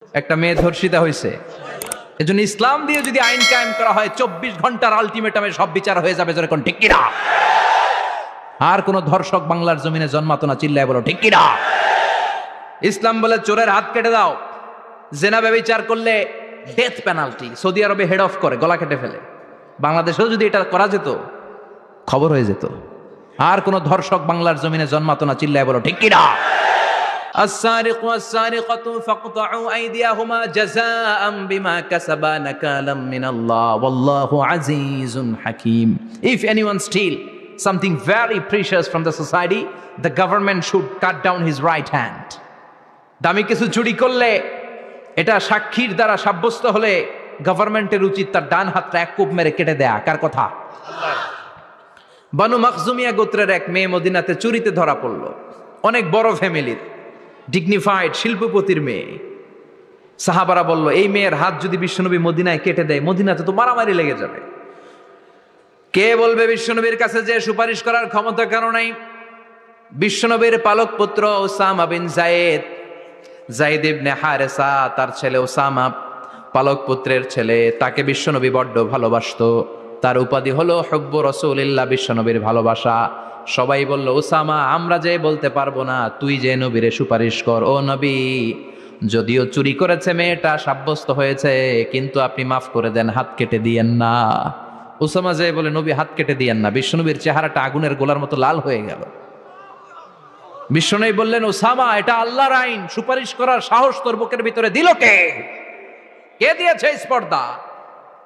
একটা মেয়ে ধর্ষিতা হয়েছে, এজন্য ইসলাম দিয়ে যদি আইন কায়েম করা হয় 24 ঘন্টার আলটিমেটামে সব বিচার হয়ে যাবে, যেরকম ঠিক কিনা? আর কোন ধর্ষক বাংলার জমিনে জন্মাতো না, চিল্লায় বলো ঠিক কিনা? ইসলাম বলে চোরের হাত কেটে দাও, জেনা ব্যভিচার করলে ডেথ পেনাল্টি। সৌদি আরবে হেড অফ করে, গলা কেটে ফেলে। বাংলাদেশেও যদি এটা করা যেত, খবর হয়ে যেত। আর কোন ধর্ষক বাংলার জমিনে জন্মাতো না, চিল্লায় বলো ঠিক কিনা? السارق والسارقة فاقطعوا أيديهما جزاء بما كسبا نكالا من الله والله عزيز حكيم. If anyone steal something very precious from the society, the government should cut down his right hand. দামি কিছু চুরি করলে, এটা সাক্ষীর দ্বারা সাব্যস্ত হলে গভর্নমেন্টের উচিত তার ডান হাতটা এক কোপ মেরে কেটে দেয়া। কার কথা? বানু মাখজুমিয়া গোত্রের এক মেয়ে মদিনাতে চুরিতে ধরা পড়ল। অনেক বড় ফ্যামিলির, ডিগনিফাইড শিল্পপতির মেয়ে। সাহাবারা বলল, এই মেয়ের হাত যদি বিশ্বনবী মদিনায় কেটে দেয়, মদিনাতে তো মারামারি লেগে যাবে। কে বলবে বিশ্বনবীর কাছে যে সুপারিশ করার ক্ষমতা কারো নাই? বিশ্বনবীর পালক পুত্র ওসামা বিন যায়েদ, যায়েদ ইবনে হারেসা, তার ছেলে ওসামা পালক পুত্রের ছেলে, তাকে বিশ্বনবী বড্ড ভালোবাসতো। তার উপাধি হলো হুব্বু রাসূলিল্লাহ, বিশ্বনবীর ভালোবাসা। সবাই বলল, ওসামা, আমরা যে বলতে পারবো না, তুই যে নবীরে সুপারিশ কর। ও নবী, যদিও চুরি করেছে মেয়েটা, সাব্যস্ত হয়েছে, কিন্তু আপনি মাফ করে দেন, হাত কেটে দিয়েন না। ওসামা যে বলে, নবী হাত কেটে দিয়েন না। বিশ্বনবীর চেহারাটা আগুনের গোলার মতো লাল হয়ে গেল। বিশ্বনবী বললেন, ওসামা, এটা আল্লাহর আইন, সুপারিশ করার সাহস তোর বুকের ভিতরে দিল কে? কে দিয়েছে স্পর্ধা?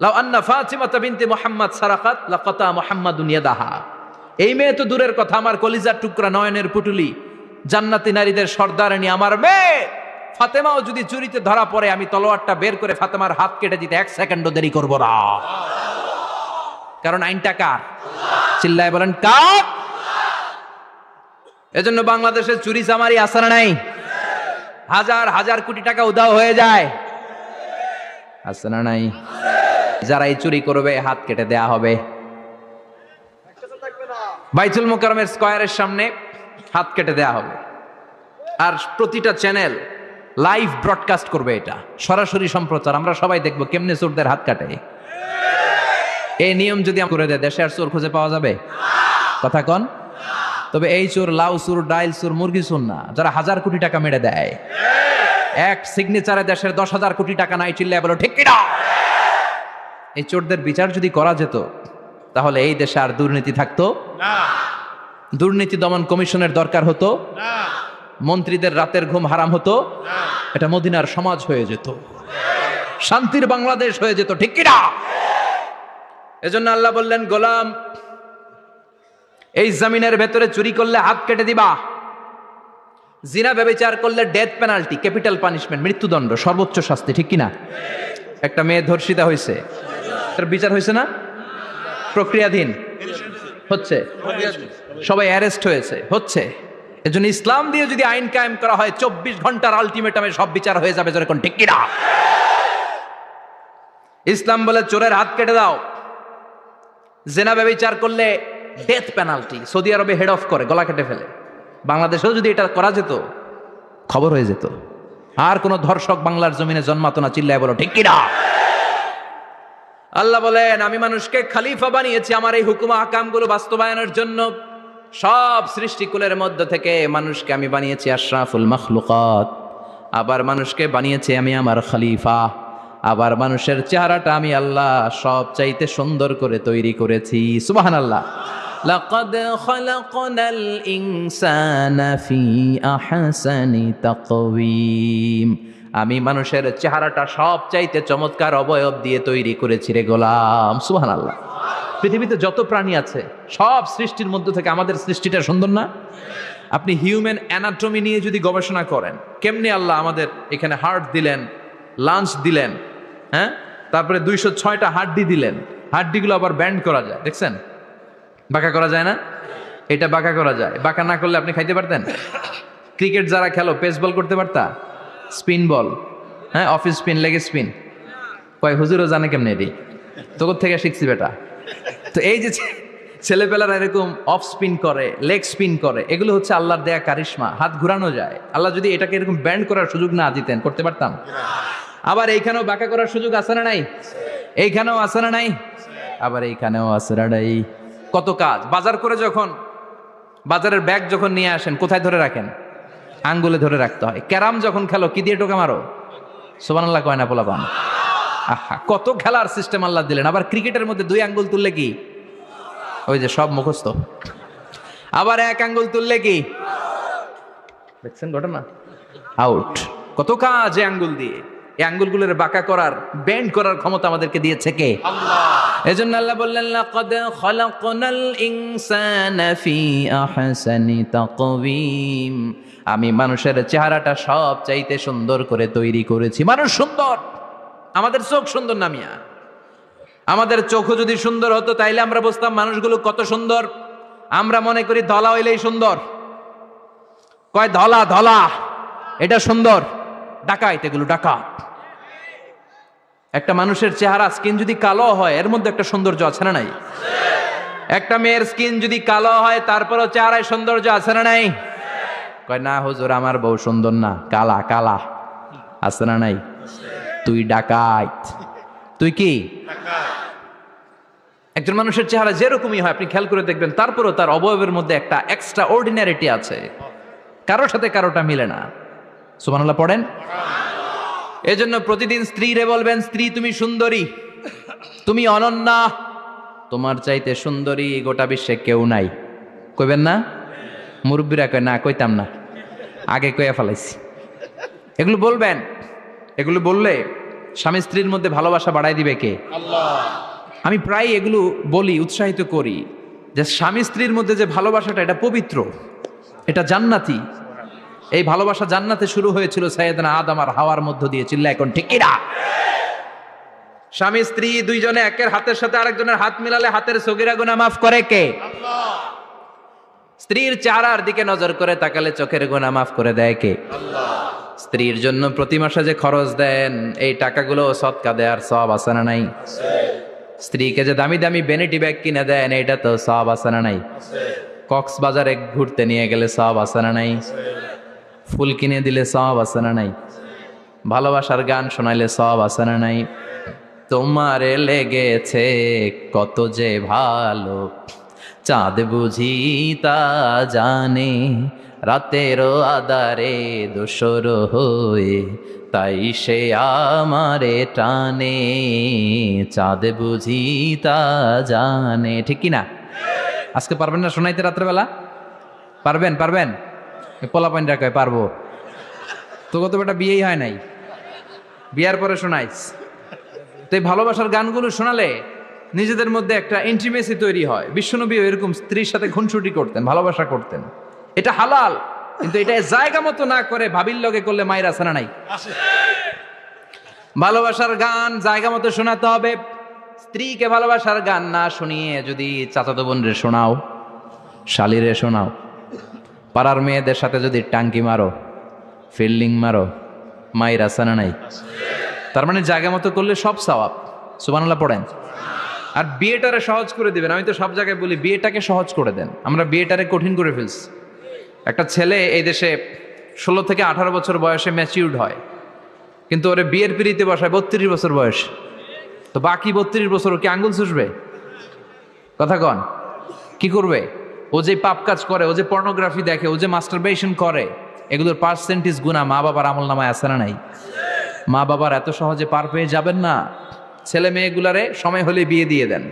লাউ আন্না ফাতিমাতা বিনতে মুহাম্মদ সারাকাত লাকাতা মুহাম্মাদুন ইয়াদাহা। এই মেয়ে তো দূরের কথা, আমার কলিজার টুকরা, নয়নের পুটুলি, জান্নাতি নারীদের সর্দারিনী আমার মেয়ে ফাতেমাও যদি চুরিতে ধরা পড়ে, আমি তলোয়ারটা বের করে ফাতেমার হাত কেটে দিতে 1 সেকেন্ডও দেরি করব না। কারণ আইনটা কার? চিল্লায় বলেন কার? এজন্য বাংলাদেশের চুরি চামারি আসার নাই, হাজার হাজার কোটি টাকা উধাও হয়ে যায়, আছে না নাই? যারাই চুরি করবে হাত কেটে দেয়া হবে। বাইতুল মুকাররমের স্কয়ারের সামনে হাত কেটে দেয়া হবে। আর প্রতিটা চ্যানেল লাইভ ব্রডকাস্ট করবে, এটা সরাসরি সম্প্রচার। আমরা সবাই দেখবো কেমনে চোরদের হাত কাটে। এই নিয়ম যদি করে দেয়, দেশে আর চোর খুঁজে পাওয়া যাবে? কথা কন। তবে এই চোর লাউ চোর, ডাইল চোর, মুরগি চোর না, যারা হাজার কোটি টাকা মেরে দেয়। এক সিগনেচারে দেশের 10,000 কোটি টাকা নাই, চিল্লায় বলো ঠিক কিনা? এই চোরদের বিচার যদি করা যেত, তাহলে এই দেশে আর দুর্নীতি থাকতো না। দুর্নীতি দমন কমিশনের দরকার হতো না। মন্ত্রীদের রাতের ঘুম হারাম হতো না। এটা মদিনার সমাজ হয়ে যেত, শান্তির বাংলাদেশ হয়ে যেত, ঠিক কিনা? এজন্য আল্লাহ বললেন, গোলাম, এই জমিনের ভেতরে চুরি করলে হাত কেটে দিবা, জিনা ব্যভিচার করলে ডেথ পেনাল্টি, ক্যাপিটাল পানিশমেন্ট, মৃত্যুদণ্ড, সর্বোচ্চ শাস্তি, ঠিক কিনা? একটা মেয়ে ধর্ষিতা হয়েছে, তার বিচার হয়েছে না? প্রক্রিয়াধীন হচ্ছে, সবাই অ্যারেস্ট হয়েছে, হচ্ছে। এজন্য ইসলাম দিয়ে যদি আইন কায়েম করা হয়, 24 ঘন্টার আলটিমেটামে সব বিচার হয়ে যাবে, যেরকম ঠিক কিনা? ইসলাম বলে চোরের হাত কেটে দাও, জেনা ব্যভিচার করলে ডেথ পেনাল্টি। সৌদি আরবে হেড অফ করে, গলা কেটে ফেলে। বাংলাদেশেও যদি এটা করা যেত, খবর হয়ে যেত। আর কোন ধর্ষক বাংলার জমিনে জন্মাতো না, চিল্লায় বলো ঠিক কিনা? আল্লাহ বলেন, আমি মানুষকে খলিফা বানিয়েছি আমার এই হুকুম আহকামগুলো বাস্তবায়নের জন্য। সব সৃষ্টিকুলের মধ্য থেকে মানুষকে আমি বানিয়েছি আশরাফুল মাখলুকাত। আবার মানুষকে বানিয়েছি আমি আমার খলিফা। আবার মানুষের চেহারাটা আমি আল্লাহ সব চাইতে সুন্দর করে তৈরি করেছি। সুবহানাল্লাহ। লাকাদ খালাকনাল ইনসানা ফি আহসানি তাকওয়িম। আমি মানুষের চেহারাটা সব চাইতে চমৎকার অবয়ব দিয়ে তৈরি করেছি রে গোলাম। সুবহানাল্লাহ। পৃথিবীতে যত প্রাণী আছে, সব সৃষ্টির মধ্য থেকে আমাদের সৃষ্টিটা সুন্দর না? আপনি হিউম্যান অ্যানাটমি নিয়ে যদি গবেষণা করেন, কেমনে আল্লাহ আমাদের এখানে হার্ট দিলেন, লাঞ্চ দিলেন, হ্যাঁ, তারপরে 206টা হাড্ডি দিলেন, হাড্ডিগুলো আবার ব্যান্ড করা যায়, দেখছেন? বাঁকা করা যায় না? এটা বাঁকা করা যায়। বাঁকা না করলে আপনি খাইতে পারতেন? ক্রিকেট যারা খেলো, পেস বল করতে পারতা? স্পিন বল, হ্যাঁ, অফিস স্পিন, লেগ স্পিন, কয় হুজুরও জানে কেমনে? এটি তোর থেকে শিখছি বেটা। তো এই যে ছেলেপেলারা এরকম অফ স্পিন করে, লেগ স্পিন করে, এগুলো হচ্ছে আল্লাহর দেয়া কারিশমা। হাত ঘুরানো যায়। আল্লাহ যদি এটাকে এরকম ব্যান্ড করার সুযোগ না দিতেন, করতে পারতাম? আবার এইখানেও বাঁকা করার সুযোগ আছে না নাই? এইখানেও আছে না নাই? আবার এইখানেও আছে না নাই? কত কাজ। বাজার করে যখন বাজারের ব্যাগ যখন নিয়ে আসেন, কোথায় ধরে রাখেন? আঙ্গুলে ধরে রাখতে হয়। ক্যারাম যখন খেলো, কি দিয়ে টোকা মারো? সুবহানাল্লাহ কয় না পোলাপান? আহা, কত খেলার সিস্টেম আল্লাহ দিলেন। আবার ক্রিকেটের মধ্যে 2 আঙ্গুল তুললে কি? ওই যে সব মুখস্থ। আবার 1 আঙ্গুল তুললে কি? দেখছেন ঘটনা? আউট। কত কাজ এই আঙ্গুল দিয়ে। এই আঙ্গুলগুলোর বাঁকা করার, বেন্ড করার ক্ষমতা আমাদেরকে দিয়েছে কে? আল্লাহ। এজন্য আল্লাহ বললেন, লাকাদ খালাকনাল ইনসানা ফি আহসানি তাকওয়িম। আমি মানুষের চেহারাটা সব চাইতে সুন্দর করে তৈরি করেছি। মানুষ সুন্দর, আমাদের চোখ সুন্দর না মিয়া? আমাদের চোখও যদি সুন্দর হতো তাইলে আমরা বুঝতাম মানুষগুলো কত সুন্দর। আমরা মনে করি ধলা হইলেই সুন্দর। কয় ধলা ধলা, এটা সুন্দর। ডাকাইত, এগুলো ডাকাত। একটা মানুষের চেহারা স্কিন যদি কালো হয়, এর মধ্যে একটা সৌন্দর্য আছে না নাই? একটা মেয়ের স্কিন যদি কালো হয়, তারপরও চেহারায় সৌন্দর্য আছে না নাই? কয় না হুজুর, আমার বউ সুন্দর না, কালা কালা। আছে না নাই? তুই ডাকাইত। তুই কি? একজন মানুষের চেহারা যেরকমই হয় আপনি খেয়াল করে দেখবেন, তারপরও তার অবয়বের মধ্যে একটা এক্সট্রা অর্ডিনারিটি আছে। কারোর সাথে কারোটা মিলে না। সুবহানাল্লাহ পড়েন। এজন্য প্রতিদিন স্ত্রীরে বলবেন, স্ত্রী তুমি সুন্দরী, তুমি অনন্যা, তোমার চাইতে সুন্দরী গোটা বিশ্বে কেউ নাই। কইবেন না? মুরব্বীরা কয় না, কইতাম না, আগে কইয়া ফেলাইছি। এগুলো বলবেন। এগুলো বললে স্বামী স্ত্রীর মধ্যে ভালোবাসা বাড়ায় দিবে কে? আল্লাহ। আমি প্রায় এগুলো বলি, উৎসাহিত করি যে স্বামী স্ত্রীর মধ্যে যে ভালোবাসাটা, এটা পবিত্র, এটা জান্নাতি। এই ভালোবাসা জান্নাতে শুরু হয়েছিল সাইয়েদনা আদম আর হাওয়ার মধ্য দিয়ে। চিল্লা এখন ঠিক কিনা? স্বামী স্ত্রী দুইজনে একের হাতের সাথে আরেকজনের হাত মিলালে হাতের সগীরা গুনাহ মাফ করে কে? আল্লাহ। স্ত্রীর চেহারার দিকে নজর করে তাকালে চোখের গুনাহ মাফ করে দেয় কে? আল্লাহ। স্ত্রীর জন্য প্রতি মাসে যে খরচ দেন, এই টাকাগুলো সদকা দেওয়ার সওয়াব আছে না নাই? স্ত্রীকে যে দামি দামি ভ্যানিটি ব্যাগ কিনে দেন, এটা তো সওয়াব আছে না নাই? কক্সবাজারে ঘুরতে নিয়ে গেলে সওয়াব আছে না নাই? ফুল কিনে দিলে সওয়াব আছে না নাই? ভালোবাসার গান শোনাইলে সওয়াব আছে না নাই? তোমারে লেগেছে কত যে ভালো, চাঁদ বুঝি তা জানে, রাতেরও আধারে দোসর হয়ে, তাই সে আমারে টানে, চাঁদ বুঝি তা জানে। ঠিক কিনা? আজকে পারবেন না শোনাইতে রাত্রেবেলা? পারবেন? পারবেন? পোলাপাইন কয় পারবো। তো কত বেটা বিয়েই হয় নাই, বিয়ার পরে শোনাইস। তো এই ভালোবাসার গানগুলো শোনালে নিজেদের মধ্যে একটা ইন্টিমেসি তৈরি হয়। বিশ্বনবী এরকম স্ত্রীর সাথে খুনসুটি করতেন, ভালোবাসা করতেন। এটা হালাল, কিন্তু এটা জায়গা মতো না করে ভাবির লগে করলে মায়ের আছে না নাই? ভালোবাসার গান জায়গা মতো শোনাতে হবে। স্ত্রীকে ভালোবাসার গান না শুনিয়ে যদি চাচাতো বোনরে শোনাও, শালিরে শোনাও, পাড়ার মেয়েদের সাথে যদি টাঙ্কি মারো, ফিল্ডিং মারো, মায়ের আছে না নাই? তার মানে জায়গা মতো করলে সব সওয়াব। সুবহানাল্লাহ পড়েন। আর বিয়েটারে সহজ করে দিবেন। আমি তো সব জায়গায় বলি বিয়েটাকে সহজ করে দেন। আমরা বিয়েটারে কঠিন করে ফেলছি। একটা ছেলে এই দেশে 16 থেকে 18 বছর বয়সে ম্যাচিউরড হয়, কিন্তু ওরে বিয়ের পিড়িতে বসায় 32 বছর বয়স। তো বাকি 32 বছর ও কি আঙ্গুল চুষবে? কথা কন, কি করবে? ও যে পাপ কাজ করে, ও যে পর্নোগ্রাফি দেখে, ও যে মাস্টারবেশন করে, এগুলোর পার্সেন্টেজ গুনাহ মা বাবার আমল নামায় আছে না নাই? মা বাবার এত সহজে পার পেয়ে যাবেন না। ছেলে মেয়েগুলারে সময় হলে বিয়ে দিয়ে দেন।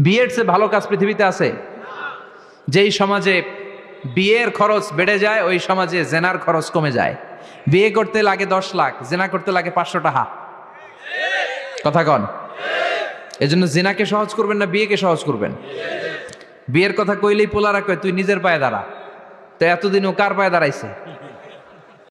বিয়ের চেয়ে ভালো কাজ পৃথিবীতে আছে? যেই সমাজে বিয়ের খরচ বেড়ে যায়, ওই সমাজে জেনার খরচ কমে যায়। বিয়ে করতে লাগে 10 লাখ, জেনা করতে লাগে 500 টাকা। কথা কন। এজন্য জেনাকে সহজ করবেন না বিয়েকে সহজ করবেন? বিয়ের কথা কইলেই পোলারা কয় তুই নিজের পায়ে দাঁড়া। তো এতদিন ও কার পায়ে দাঁড়াইছে?